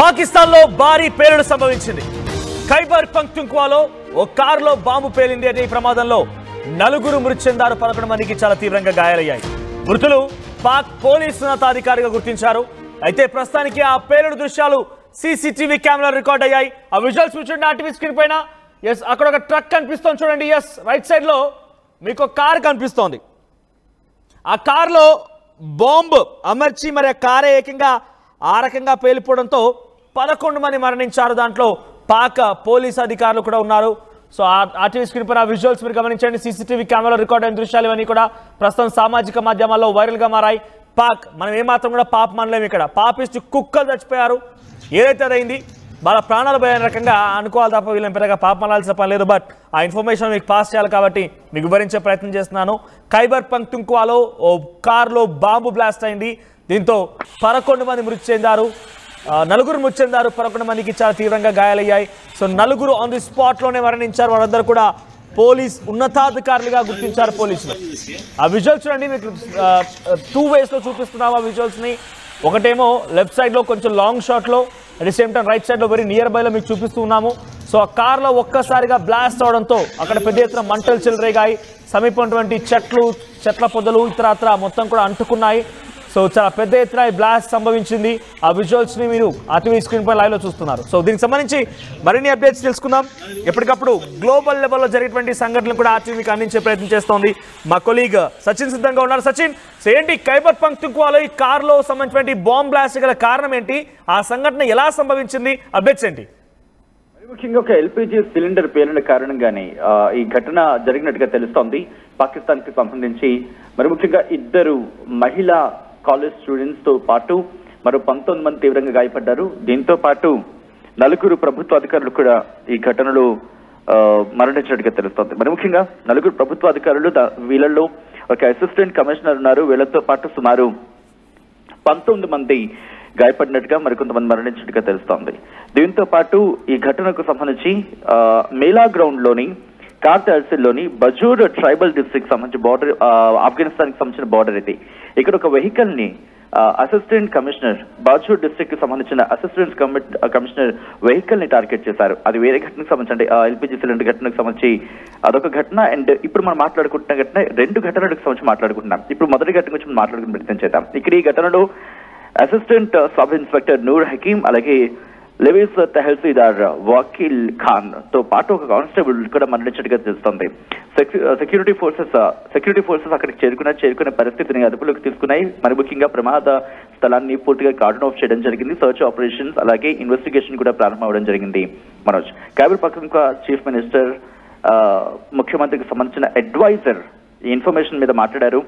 పాకిస్తాన్లో భారీ పేలుడు సంభవించింది. ఖైబర్ పఖ్తుంఖ్వాలో ఓ కారులో బాంబు పేలింది. అనే ప్రమాదంలో 4 మృతి చెందారు, 11 మందికి చాలా తీవ్రంగా గాయాలయ్యాయి. మృతులు పాక్ పోలీసు ఉన్నతాధికారిగా గుర్తించారు. అయితే ప్రస్తుతానికి ఆ పేలుడు దృశ్యాలు సీసీటీవీ కెమెరాలో రికార్డ్ అయ్యాయి. ఆ విజువల్స్ చూడండి ఆ టీవీ స్క్రీన్ పైన. ఎస్, అక్కడ ఒక ట్రక్ కనిపిస్తోంది చూడండి. ఎస్, రైట్ సైడ్ లో మీకు ఒక కార్ కనిపిస్తోంది. ఆ కారులో బాంబు అమర్చి మరి ఆ కారే ఏకంగా ఆ రకంగా పేలిపోవడంతో 11 మంది మరణించారు. దాంట్లో పాక్ పోలీస్ అధికారులు కూడా ఉన్నారు. సో ఆ టీవీ స్క్రీన్ పైన విజువల్స్ మీరు గమనించండి. సీసీటీవీ కెమెరాలో రికార్డ్ అయిన దృశ్యాలు ఇవన్నీ కూడా ప్రస్తుతం సామాజిక మాధ్యమాల్లో వైరల్గా మారాయి. పాక్ మనం ఏమాత్రం కూడా పాప్ మనలేము. ఇక్కడ పాపిస్ట్ కుక్కలు చచ్చిపోయారు. ఏదైతే అదైంది వాళ్ళ ప్రాణాలు పోయిన రకంగా అనుకోవాలి తప్ప వీళ్ళని పెద్దగా పాప మనాల్సిన పని లేదు. బట్ ఆ ఇన్ఫర్మేషన్ మీకు పాస్ చేయాలి కాబట్టి మీకు వివరించే ప్రయత్నం చేస్తున్నాను. ఖైబర్ పఖ్తుంఖ్వాలో ఓ కారులో బాంబు బ్లాస్ట్ అయింది. దీంతో 11 మంది మృతి చెందారు, 4 మృతి చెందారు, 11 మందికి చాలా తీవ్రంగా గాయాలయ్యాయి. సో 4 ఆన్ ది స్పాట్లోనే మరణించారు. వాళ్ళందరూ కూడా పోలీస్ ఉన్నతాధికారులుగా గుర్తించారు పోలీసులు. ఆ విజువల్స్ చూడండి, మీకు 2 వేస్లో చూపిస్తున్నాము ఆ విజువల్స్ని. ఒకటేమో లెఫ్ట్ సైడ్లో కొంచెం లాంగ్ షాట్లో, at the same time right సైడ్లో వెరీ నియర్ బైలో మీకు చూపిస్తూ ఉన్నాము. సో ఆ కార్లో ఒక్కసారిగా బ్లాస్ట్ అవడంతో అక్కడ పెద్ద ఎత్తున మంటలు చెలరేగాయి. సమీపమైనటువంటి చెట్ల పొదలు ఇతరత్ర మొత్తం కూడా అంటుకున్నాయి. సో చాలా పెద్ద ఎత్తున ఈ బ్లాస్ట్ సంభవించింది. ఆ విజువల్స్ని మీరు ఆ టీవీ స్క్రీన్ పై లైవ్లో చూస్తున్నారు. సో దీనికి సంబంధించి మరిన్ని అప్డేట్స్ తెలుసుకుందాం. ఎప్పటికప్పుడు గ్లోబల్ లెవెల్లో జరిగేటువంటి సంఘటనలు కూడా ఆ టీవీకి అందించే ప్రయత్నం చేస్తోంది మా కొలీగ్ సచిన్ సిద్ధంగా ఉన్నారు. సచిన్, సో ఏంటి ఖైబర్ పఖ్తుంఖ్వాలో ఈ కార్లో సంబంధించినటువంటి బాంబ్ బ్లాస్ట్ గల కారణం ఏంటి? ఆ సంఘటన ఎలా సంభవించింది? అప్డేట్స్ ఏంటి? ముఖ్యంగా ఒక ఎల్పిజి సిలిండర్ పేలిన కారణంగానే ఈ ఘటన జరిగినట్టుగా తెలుస్తోంది. పాకిస్తాన్ కి సంబంధించి మరి ముఖ్యంగా 2 మహిళా కాలేజ్ స్టూడెంట్స్ తో పాటు మరో 19 మంది తీవ్రంగా గాయపడ్డారు. దీంతో పాటు 4 ప్రభుత్వ అధికారులు కూడా ఈ ఘటనలో మరణించినట్టుగా తెలుస్తోంది. మరి ముఖ్యంగా 4 ప్రభుత్వ అధికారులు, వీళ్ళల్లో ఒక అసిస్టెంట్ కమిషనర్ ఉన్నారు. వీళ్ళతో పాటు సుమారు 19 మంది గాయపడినట్టుగా మరికొంతమంది మరణించినట్టుగా తెలుస్తోంది. దీంతో పాటు ఈ ఘటనకు సంబంధించి మేలా గ్రౌండ్ లోని కార్ తహసీల్లోని బజూర్ ట్రైబల్ డిస్ట్రిక్ట్ సంబంధించి బార్డర్, ఆఫ్ఘనిస్తాన్ కి సంబంధించిన బార్డర్ ఇది. ఇక్కడ ఒక వెహికల్ ని అసిస్టెంట్ కమిషనర్, బాజూర్ డిస్ట్రిక్ట్ కి సంబంధించిన అసిస్టెంట్ కమిషనర్ వెహికల్ ని టార్గెట్ చేశారు. అది వేరే ఘటనకు సంబంధించి, అంటే ఎల్పిజి సిలిండర్ ఘటనకు సంబంధించి అదొక ఘటన. అండ్ ఇప్పుడు మనం మాట్లాడుకుంటున్న ఘటన 2 ఘటనలకు సంబంధించి మాట్లాడుకుంటున్నాం. ఇప్పుడు మొదటి ఘటన గురించి మాట్లాడుకునే ప్రయత్నం చేద్దాం. ఇక్కడ ఈ ఘటనలో assistant sub inspector Noor Hakim, అలాగే లెవిస్ తహసీల్దార్ వకీల్ ఖాన్ తో పాటు ఒక కానిస్టేబుల్ కూడా మరణించినట్టుగా తెలుస్తోంది. సెక్యూరిటీ ఫోర్సెస్ అక్కడికి చేరుకునే పరిస్థితిని అదుపులోకి తీసుకున్నాయి. మరి ముఖ్యంగా ప్రమాద స్థలాన్ని పూర్తిగా కార్డన్ ఆఫ్ చేయడం జరిగింది. సర్చ్ ఆపరేషన్స్ అలాగే ఇన్వెస్టిగేషన్ కూడా ప్రారంభం అవడం జరిగింది. మనోజ్, ఖైబర్ పఖ్తుంఖ్వా చీఫ్ మినిస్టర్, ముఖ్యమంత్రికి సంబంధించిన అడ్వైజర్ ఈ ఇన్ఫర్మేషన్ మీద మాట్లాడారు.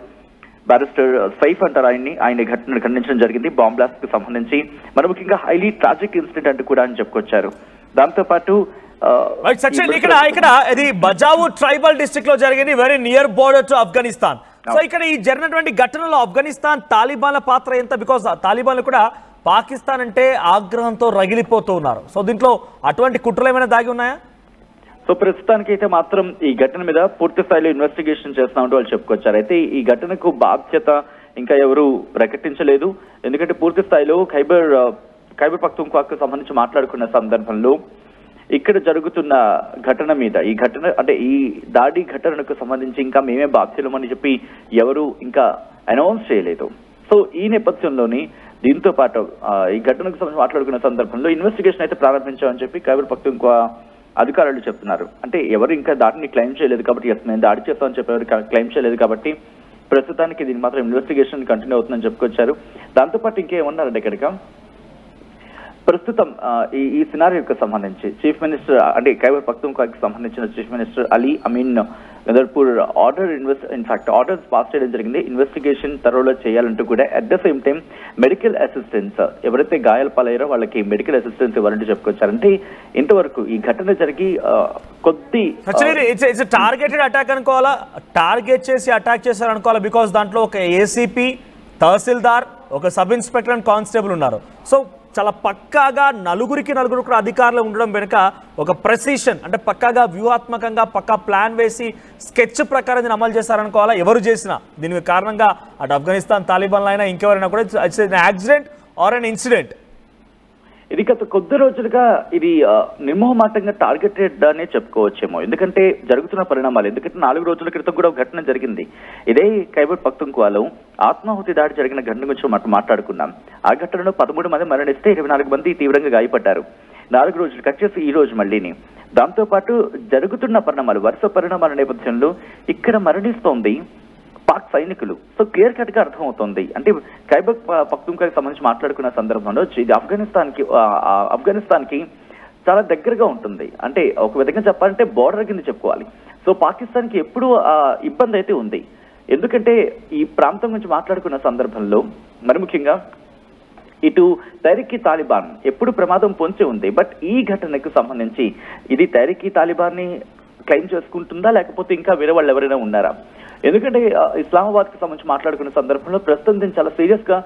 బారిస్టర్ సైఫ్ అంటారు ఆయన ఘటనను ఖండించడం జరిగింది. బాంబ్ బ్లాస్ట్ కి సంబంధించి మరి ముఖ్యంగా హైలీ ట్రాజిక్ ఇన్సిడెంట్ అంటూ కూడా అని చెప్పుకొచ్చారు. దాంతో పాటు ఇక్కడ ఇది బజావు ట్రైబల్ డిస్ట్రిక్ట్ లో జరిగింది, very near border to Afghanistan. So ఇక్కడ ఈ జరిగినటువంటి ఘటనలో ఆఫ్ఘనిస్తాన్ తాలిబాన్ల పాత్ర ఎంత? బికాస్ తాలిబాన్లు కూడా పాకిస్తాన్ అంటే ఆగ్రహంతో రగిలిపోతూ ఉన్నారు. సో దీంట్లో అటువంటి కుట్రలు ఏమైనా దాగి ఉన్నాయా? సో ప్రస్తుతానికి అయితే మాత్రం ఈ ఘటన మీద పూర్తి స్థాయిలో ఇన్వెస్టిగేషన్ చేస్తున్నామంటూ వాళ్ళు చెప్పుకొచ్చారు. అయితే ఈ ఘటనకు బాధ్యత ఇంకా ఎవరు ప్రకటించలేదు. ఎందుకంటే పూర్తి స్థాయిలో ఖైబర్ పఖ్తుంఖ్వాకు సంబంధించి మాట్లాడుకున్న సందర్భంలో ఇక్కడ జరుగుతున్న ఘటన మీద, ఈ ఘటన అంటే ఈ దాడి ఘటనకు సంబంధించి ఇంకా మేమే బాధ్యులమని చెప్పి ఎవరు ఇంకా అనౌన్స్ చేయలేదు. సో ఈ నేపథ్యంలోని దీంతో పాటు ఈ ఘటనకు సంబంధించి మాట్లాడుకున్న సందర్భంలో ఇన్వెస్టిగేషన్ అయితే ప్రారంభించామని చెప్పి ఖైబర్ పఖ్తుంఖ్వా అధికారులు చెప్తున్నారు. అంటే ఎవరు ఇంకా దాడిని క్లెయిమ్ చేయలేదు కాబట్టి, మేము దాడి చేస్తామని చెప్పి ఎవరు క్లెయిమ్ చేయలేదు కాబట్టి ప్రస్తుతానికి దీని మాత్రం ఇన్వెస్టిగేషన్ కంటిన్యూ అవుతుందని చెప్పుకొచ్చారు. దాంతోపాటు ఇంకేమన్నారంటే కనుక ప్రస్తుతం ఈ సినారియోకి సంబంధించి చీఫ్ మినిస్టర్, అంటే ఖైబర్ పఖ్తుంఖ్వాకి సంబంధించిన chief minister Ali Amin Gandapur orders pass చేయడం జరిగింది. ఇన్వెస్టిగేషన్ త్వరలో చేయాలంటూ కూడా at the same time medical assistance, ఎవరైతే గాయాల పాలయ్యారో వాళ్ళకి మెడికల్ అసిస్టెన్స్ ఇవ్వాలంటూ చెప్పుకొచ్చారంటే ఇంతవరకు ఈ ఘటన జరిగి టార్గెటెడ్ అటాక్ అనుకోవాలా, టార్గెట్ చేసి అటాక్ చేశారనుకోవాలా? బికాస్ దాంట్లో ఒక ఏసీపీ, తహసీల్దార్, ఒక సబ్ ఇన్స్పెక్టర్ అండ్ కానిస్టేబుల్ ఉన్నారు. సో చాలా పక్కాగా 4 కూడా అధికారులు ఉండడం వెనుక ఒక ప్రెసిషన్, అంటే పక్కాగా వ్యూహాత్మకంగా పక్కా ప్లాన్ వేసి స్కెచ్ ప్రకారం దీన్ని అమలు చేశారనుకోవాలా? ఎవరు చేసినా దీనికి కారణంగా అటు ఆఫ్ఘనిస్తాన్ తాలిబాన్లు అయినా ఇంకెవరైనా కూడా యాక్సిడెంట్ ఆర్ అన్ ఇన్సిడెంట్. ఇది గత కొద్ది రోజులుగా ఇది నిర్మోహమాటంగా టార్గెటెడ్ అనే చెప్పుకోవచ్చేమో. ఎందుకంటే జరుగుతున్న పరిణామాలు, ఎందుకంటే 4 రోజుల క్రితం కూడా ఒక ఘటన జరిగింది. ఇదే ఖైబర్ పఖ్తూన్ఖ్వాలో ఆత్మాహుతి దాడి జరిగిన ఘటన గురించి మాట్లాడుకున్నాం. ఆ ఘటనలో 13 మంది మరణిస్తే 24 మంది తీవ్రంగా గాయపడ్డారు. 4 రోజులు కట్ చేసి ఈ రోజు మళ్ళీని. దాంతో పాటు జరుగుతున్న పరిణామాలు, వరుస పరిణామాల నేపథ్యంలో ఇక్కడ మరణిస్తోంది పాక్ సైనికులు. సో క్లియర్ కట్ గా అర్థమవుతోంది. అంటే ఖైబర్ పఖ్తూన్ఖ్వాకి సంబంధించి మాట్లాడుకున్న సందర్భంలో ఇది ఆఫ్ఘనిస్తాన్ కి చాలా దగ్గరగా ఉంటుంది. అంటే ఒక విధంగా చెప్పాలంటే బోర్డర్ కింద చెప్పుకోవాలి. సో పాకిస్తాన్ కి ఎప్పుడు ఇబ్బంది అయితే ఉంది. ఎందుకంటే ఈ ప్రాంతం గురించి మాట్లాడుకున్న సందర్భంలో మరి ముఖ్యంగా ఇటు తహ్రీక్ తాలిబాన్ ఎప్పుడు ప్రమాదం పొంచి ఉంది. బట్ ఈ ఘటనకు సంబంధించి ఇది తహ్రీక్ తాలిబాన్ ని క్లెయిమ్ చేసుకుంటుందా, లేకపోతే ఇంకా వేరే వాళ్ళు ఎవరైనా ఉన్నారా? ఎందుకంటే ఇస్లామాబాద్ కి సంబంధించి మాట్లాడుకున్న సందర్భంలో ప్రస్తుతం దీన్ని చాలా సీరియస్ గా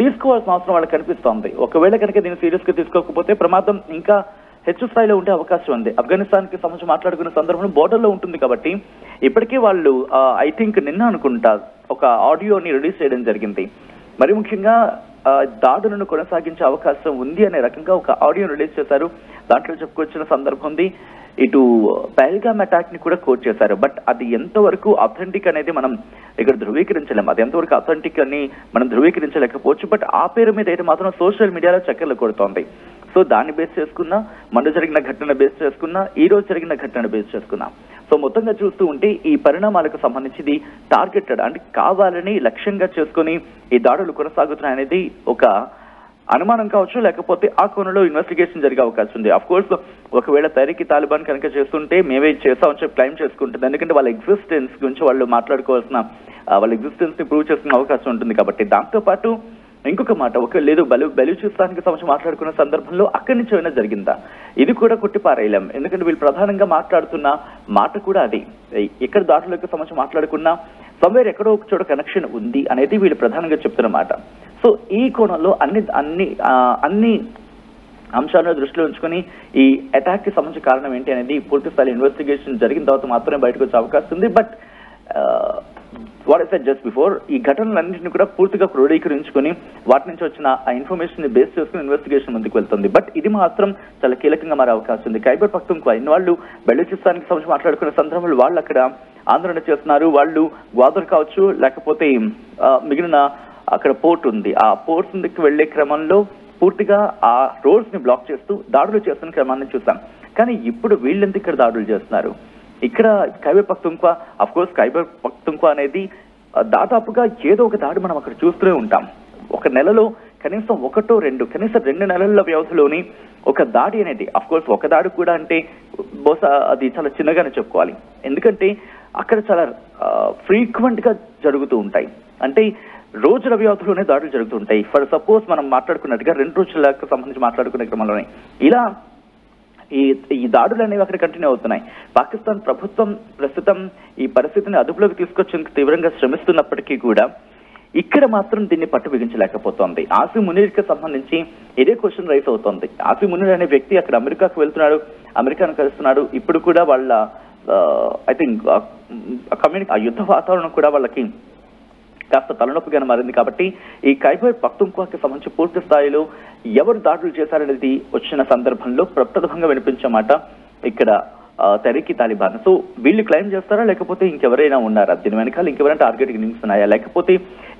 తీసుకోవాల్సిన అవసరం వాళ్ళకి కనిపిస్తోంది. ఒకవేళ కనుక దీన్ని సీరియస్ గా తీసుకోకపోతే ప్రమాదం ఇంకా హెచ్చు స్థాయిలో ఉండే అవకాశం ఉంది. ఆఫ్ఘనిస్తాన్ కి సంబంధించి మాట్లాడుకున్న సందర్భంలో బోర్డర్ లో ఉంటుంది కాబట్టి ఇప్పటికీ వాళ్ళు ఐ థింక్ నిన్న అనుకుంటా ఒక ఆడియోని రిలీజ్ చేయడం జరిగింది. మరి ముఖ్యంగా దాడులను కొనసాగించే అవకాశం ఉంది అనే రకంగా ఒక ఆడియో రిలీజ్ చేశారు. దాంట్లో చెప్పుకొచ్చిన సందర్భం ఉంది. ఇటు పహల్గామ్ అటాక్ ని కూడా కోట్ చేశారు. బట్ అది ఎంతవరకు అథెంటిక్ అనేది మనం ఇక్కడ ధృవీకరించలేము. అది ఎంతవరకు అథెంటిక్ అని మనం ధృవీకరించలేకపోవచ్చు. బట్ ఆ పేరు మీద అయితే మాత్రం సోషల్ మీడియాలో చక్కర్లు కొడుతోంది. సో దాన్ని బేస్ చేసుకున్నా, మొన్న జరిగిన ఘటన బేస్ చేసుకున్నా, ఈ రోజు జరిగిన ఘటన బేస్ చేసుకున్నా, సో మొత్తంగా చూస్తూ ఉంటే ఈ పరిణామాలకు సంబంధించి టార్గెటెడ్ అంటే కావాలని లక్ష్యంగా చేసుకుని ఈ దాడులు కొనసాగుతున్నాయనేది ఒక అనుమానం కావచ్చు, లేకపోతే ఆ కోణంలో ఇన్వెస్టిగేషన్ జరిగే అవకాశం ఉంది. అఫ్ కోర్స్ ఒకవేళ తహ్రీక్ తాలిబాన్ కనుక చేస్తుంటే మేమే చేస్తామని చెప్పి క్లైమ్ చేసుకుంటుంది. ఎందుకంటే వాళ్ళ ఎగ్జిస్టెన్స్ గురించి వాళ్ళు మాట్లాడుకోవాల్సిన, వాళ్ళ ఎగ్జిస్టెన్స్ ని ప్రూవ్ చేసుకునే అవకాశం ఉంటుంది కాబట్టి. దాంతో పాటు ఇంకొక మాట, ఒక లేదు బలూచిస్తాన్కి సంబంధించి మాట్లాడుకున్న సందర్భంలో అక్కడి నుంచి ఏమైనా జరిగిందా, ఇది కూడా కొట్టిపారేయలేం. ఎందుకంటే వీళ్ళు ప్రధానంగా మాట్లాడుతున్న మాట కూడా అది. ఎక్కడ దాడులకు సంబంధించి మాట్లాడుకున్నా సమ్వేర్ ఎక్కడో ఒక చోట కనెక్షన్ ఉంది అనేది వీళ్ళు ప్రధానంగా చెప్తున్న మాట. సో ఈ కోణంలో అన్ని అంశాలను దృష్టిలో ఉంచుకొని ఈ అటాక్ కి సంబంధించిన కారణం ఏంటి అనేది పూర్తి స్థాయి ఇన్వెస్టిగేషన్ జరిగిన తర్వాత మాత్రమే బయటకు వచ్చే అవకాశం ఉంది. But what I said just before, ఈ ఘటనలన్నింటినీ కూడా పూర్తిగా క్రోడీకరించుకొని వాటి నుంచి వచ్చిన ఆ ఇన్ఫర్మేషన్ ని బేస్ చేసుకుని ఇన్వెస్టిగేషన్ ముందుకు వెళ్తుంది. బట్ ఇది మాత్రం చాలా కీలకంగా మారే అవకాశం ఉంది. ఖైబర్ పఖ్తూన్ఖ్వా వాళ్ళు బలూచిస్తాన్కి సంబంధించి మాట్లాడుకున్న సందర్భంలో వాళ్ళు అక్కడ ఆందోళన చేస్తున్నారు. వాళ్ళు గ్వాదర్ కావచ్చు, లేకపోతే మిగిలిన అక్కడ పోర్ట్ ఉంది, ఆ పోర్ట్ కి వెళ్లే క్రమంలో పూర్తిగా ఆ రోడ్స్ ని బ్లాక్ చేస్తూ దాడులు చేస్తున్న క్రమాన్ని చూసాం. కానీ ఇప్పుడు వీళ్ళెందుకు ఇక్కడ దాడులు చేస్తున్నారు? ఇక్కడ ఖైబర్ పఖ్తూన్ఖ్వా, అఫ్ కోర్స్ ఖైబర్ పఖ్తూన్ఖ్వా అనేది దాదాపుగా ఏదో ఒక దాడి మనం అక్కడ చూస్తూనే ఉంటాం. ఒక నెలలో కనీసం 1-2, కనీసం 2 నెలల వ్యవధిలోని ఒక దాడి అనేది, అఫ్ కోర్స్ ఒక దాడి కూడా అంటే బహుశా అది చాలా చిన్నగానే చెప్పుకోవాలి. ఎందుకంటే అక్కడ చాలా ఫ్రీక్వెంట్ గా జరుగుతూ ఉంటాయి. అంటే రోజుల వ్యవధిలోనే దాడులు జరుగుతుంటాయి. ఫర్ సపోజ్ మనం మాట్లాడుకున్నట్టుగా 2 రోజులకు సంబంధించి మాట్లాడుకునే క్రమంలోనే ఇలా ఈ దాడులు అనేవి అక్కడ కంటిన్యూ అవుతున్నాయి. పాకిస్తాన్ ప్రభుత్వం ప్రస్తుతం ఈ పరిస్థితిని అదుపులోకి తీసుకొచ్చేందుకు తీవ్రంగా శ్రమిస్తున్నప్పటికీ కూడా ఇక్కడ మాత్రం దీన్ని పట్టు బిగించలేకపోతోంది. ఆసిమ్ మునీర్కి సంబంధించి ఇదే క్వశ్చన్ రైస్ అవుతోంది. ఆసిమ్ మునీర్ అనే వ్యక్తి అక్కడ అమెరికాకు వెళ్తున్నాడు, అమెరికాను కలుస్తున్నాడు. ఇప్పుడు కూడా వాళ్ళ ఐ థింక్ ఆ యుద్ధ వాతావరణం కూడా వాళ్ళకి కాస్త తలనొప్పిగానే మారింది. కాబట్టి ఈ ఖైబర్ పఖ్తూన్ఖ్వాకి సంబంధించి పూర్తి స్థాయిలో ఎవరు దాడులు చేశారనేది వచ్చిన సందర్భంలో ప్రప్రథమంగా వినిపించే మాట ఇక్కడ తహ్రీక్ తాలిబాన్. సో వీళ్ళు క్లైమ్ చేస్తారా, లేకపోతే ఇంకెవరైనా ఉన్నారా దీని వెనకాల, ఇంకెవరైనా టార్గెట్ గినింగ్స్ ఉన్నాయా, లేకపోతే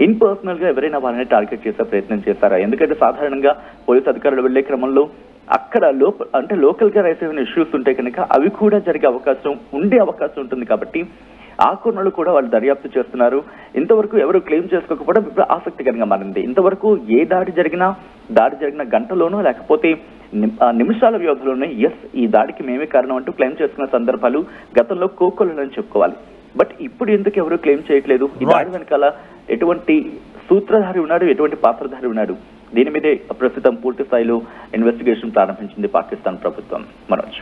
ఇన్ పర్సనల్ గా ఎవరైనా వాళ్ళని టార్గెట్ చేసే ప్రయత్నం చేస్తారా? ఎందుకంటే సాధారణంగా పోలీసు అధికారులు వెళ్లే క్రమంలో అక్కడ అంటే లోకల్ గా రైస్ అయిన ఇష్యూస్ ఉంటే కనుక అవి కూడా జరిగే అవకాశం ఉండే అవకాశం ఉంటుంది. కాబట్టి ఆ కోణాలు కూడా వాళ్ళు దర్యాప్తు చేస్తున్నారు. ఇంతవరకు ఎవరు క్లెయిమ్ చేసుకోకపోవడం ఇప్పుడు ఆసక్తికరంగా మారింది. ఇంతవరకు ఏ దాడి జరిగిన గంటలోనో లేకపోతే నిమిషాల వ్యవధిలోనే ఈ దాడికి మేమే కారణం అంటూ క్లెయిమ్ చేసుకున్న సందర్భాలు గతంలో కోకొల్లని చెప్పుకోవాలి. బట్ ఇప్పుడు ఎందుకు ఎవరు క్లెయిమ్ చేయట్లేదు? ఈ దాడి వెనకాల ఎటువంటి సూత్రధారి ఉన్నాడు, ఎటువంటి పాత్రధారి ఉన్నాడు? దీని మీదే ప్రస్తుతం పూర్తి స్థాయిలో ఇన్వెస్టిగేషన్ ప్రారంభించింది పాకిస్తాన్ ప్రభుత్వం. Manoj,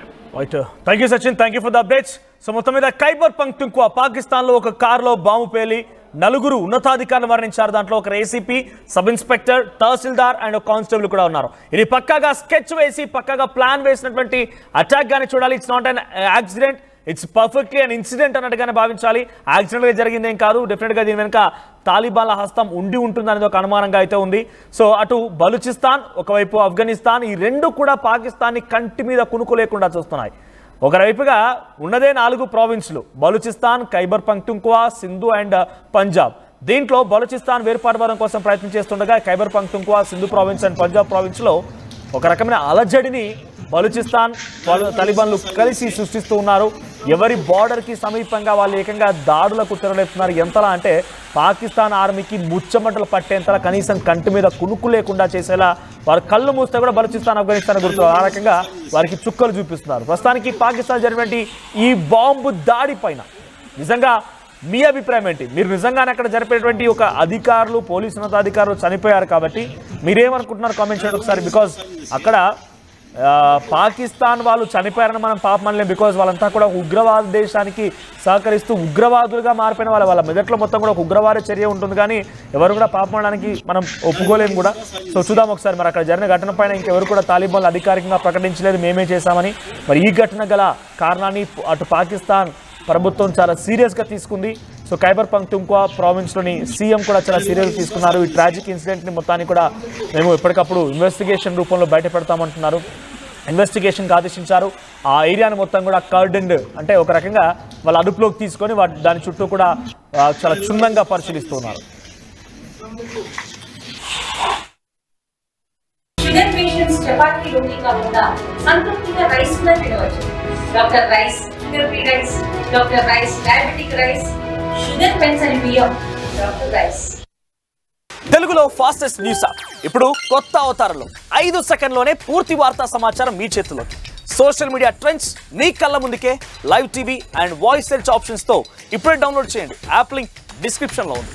thank you Sachin, thank you for the updates. So మొత్తం మీద ఖైబర్ పఖ్తూన్ఖ్వా పాకిస్తాన్ లో ఒక కారులో బాంబు పేలి 4 ఉన్నతాధికారులు మరణించారు. దాంట్లో ఒక ACP, sub inspector, tahsildar and constable కూడా ఉన్నారు. ఇది పక్కాగా స్కెచ్ వేసి పక్కాగా ప్లాన్ వేసినటువంటి అటాక్ గానే చూడాలి. It's not an accident. It's perfectly an incident అన్నట్టుగానే భావించాలి. యాక్సిడెంట్గా జరిగిందేం కాదు. డెఫినెట్గా దీని వెనుక తాలిబాన్ల హస్తం ఉండి ఉంటుందనేది ఒక అనుమానంగా అయితే ఉంది. సో అటు బలూచిస్తాన్, ఒకవైపు ఆఫ్ఘనిస్తాన్, ఈ రెండు కూడా పాకిస్తాన్ని కంటి మీద కునుకు లేకుండా చూస్తున్నాయి. ఒకవైపుగా ఉన్నదే 4 ప్రావిన్స్లు: బలూచిస్తాన్, ఖైబర్ పఖ్తూన్ఖ్వా, సింధు అండ్ పంజాబ్. దీంట్లో బలూచిస్తాన్ వేర్పాటువాదం కోసం ప్రయత్నం చేస్తుండగా ఖైబర్ పఖ్తూన్ఖ్వా, సింధు ప్రావిన్స్ అండ్ పంజాబ్ ప్రావిన్స్లో ఒక రకమైన అలజడిని బలూచిస్తాన్ తాలిబాన్లు కలిసి సృష్టిస్తూ ఉన్నారు. ఎవరి బార్డర్కి సమీపంగా వాళ్ళు ఏకంగా దాడులకు తెరలేపుతున్నారు. ఎంతలా అంటే పాకిస్తాన్ ఆర్మీకి ముచ్చమటలు పట్టేంతలా, కనీసం కంటి మీద కునుకు లేకుండా చేసేలా వారు కళ్ళు మూస్తే కూడా బలూచిస్తాన్, ఆఫ్ఘనిస్తాన్ గుర్తు ఆ రకంగా వారికి చుక్కలు చూపిస్తున్నారు. ప్రస్తుతానికి పాకిస్తాన్ జరిగినటువంటి ఈ బాంబు దాడి పైన నిజంగా మీ అభిప్రాయం ఏంటి? మీరు నిజంగానే అక్కడ జరిపేటువంటి ఒక అధికారులు, పోలీసు ఉన్నతాధికారులు చనిపోయారు కాబట్టి మీరేమనుకుంటున్నారు కామెంట్ చేయండి ఒకసారి. బికాజ్ అక్కడ పాకిస్తాన్ వాళ్ళు చనిపోయారని మనం పాపం అనలేం. బికాజ్ వాళ్ళంతా కూడా ఉగ్రవాద దేశానికి సహకరిస్తూ ఉగ్రవాదులుగా మారిపోయిన వాళ్ళ మెదట్లో మొత్తం కూడా ఒక ఉగ్రవాద చర్య ఉంటుంది. కానీ ఎవరు కూడా పాపం అనడానికి మనం ఒప్పుకోలేము కూడా. సో చూద్దాం ఒకసారి మరి అక్కడ జరిగిన ఘటన పైన ఇంకెవరు కూడా తాలిబాన్లు అధికారికంగా ప్రకటించలేదు మేమే చేశామని. మరి ఈ ఘటన గల కారణాన్ని అటు పాకిస్తాన్ ప్రభుత్వం చాలా సీరియస్గా తీసుకుంది. సో ఖైబర్ పఖ్తూన్ఖ్వా ప్రావిన్స్లోని సీఎం కూడా చాలా సీరియస్గా తీసుకున్నారు. ఈ ట్రాజిక్ ఇన్సిడెంట్ని మొత్తాన్ని కూడా మేము ఎప్పటికప్పుడు ఇన్వెస్టిగేషన్ రూపంలో బయటపెడతామంటున్నారు. ఇన్వెస్టిగేషన్కి ఆదేశించారు. ఆ ఏరియాని మొత్తం కూడా కర్డెండ్ అంటే ఒక రకంగా వాళ్ళ అదుపులోకి తీసుకొని దాని చుట్టూ కూడా చాలా క్షుణ్ణంగా పరిశీలిస్తున్నారు. షుగర్ పేషెంట్స్ చపాతీ రోటీ కాకుండా సంతృప్తిగా రైస్ కూడా తినవచ్చు. Doctor rice, sugar free rice, doctor rice diabetic rice, sugar పెన్సల్ బియ్యం, డాక్టర్ రైస్. తెలుగులో ఫాస్టెస్ట్ న్యూస్ యాప్ ఇప్పుడు కొత్త అవతారంలో 5 సెకండ్లోనే పూర్తి వార్తా సమాచారం మీ చేతుల్లోకి. సోషల్ మీడియా ట్రెండ్స్ మీ కళ్ళ ముందుకే live TV and voice search options తో ఇప్పుడే డౌన్లోడ్ చేయండి. యాప్ లింక్ డిస్క్రిప్షన్ లో ఉంది.